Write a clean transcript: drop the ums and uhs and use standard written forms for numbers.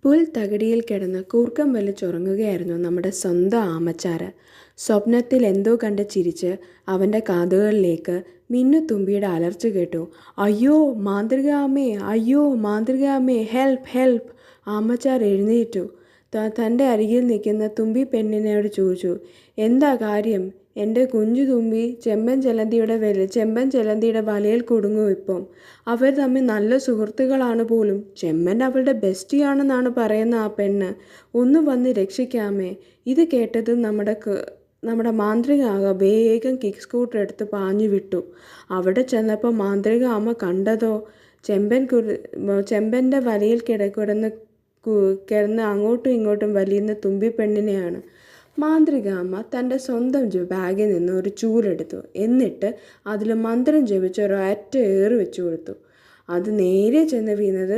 പുൽത്തകിടിയിൽ കിടന്ന് കൂർക്കം വലിച്ചുറങ്ങുകയായിരുന്നു നമ്മുടെ സ്വന്തം ആമച്ചാര്. സ്വപ്നത്തിൽ എന്തോ കണ്ട് ചിരിച്ച് അവൻ്റെ കാതുകളിലേക്ക് മിന്നുത്തുമ്പിയുടെ അലർച്ച കേട്ടു. "അയ്യോ മാന്ത്രികാമ്മേ, അയ്യോ മാന്ത്രികാമ്മേ, ഹെൽപ്പ് ഹെൽപ്പ്!" ആമച്ചാർ എഴുന്നേറ്റു. തൻ്റെ അരികിൽ നിൽക്കുന്ന തുമ്പി പെണ്ണിനോട് ചോദിച്ചു, "എന്താ കാര്യം? എൻ്റെ കുഞ്ഞു തുമ്പി ചെമ്പൻ ചെലന്തിയുടെ വലയിൽ കുടുങ്ങും ഇപ്പം. അവർ തമ്മിൽ നല്ല സുഹൃത്തുക്കളാണ് പോലും. ചെമ്മൻ അവളുടെ ബെസ്റ്റിയാണെന്നാണ് പറയുന്ന ആ പെണ്ണ്. ഒന്ന് വന്ന് രക്ഷിക്കാമേ." ഇത് കേട്ടതും നമ്മുടെ മാന്ത്രിക ആമ വേഗം കിക്ക് സ്കൂട്ടർ എടുത്ത് പാഞ്ഞു വിട്ടു. അവിടെ ചെന്നപ്പോൾ മാന്ത്രിക ആമ കണ്ടതോ ചെമ്പൻ്റെ വലയിൽ കിടന്ന് അങ്ങോട്ടും ഇങ്ങോട്ടും വലിയുന്ന തുമ്പി പെണ്ണിനെയാണ്. മാന്ത്രിക അമ്മ തൻ്റെ സ്വന്തം ബാഗിൽ നിന്ന് ഒരു ചൂലെടുത്തു. എന്നിട്ട് അതിൽ മന്ത്രം ജപിച്ച് ഒരൊറ്റ ഏറ് വെച്ചു കൊടുത്തു. അത് നേരെ ചെന്ന് വീണത്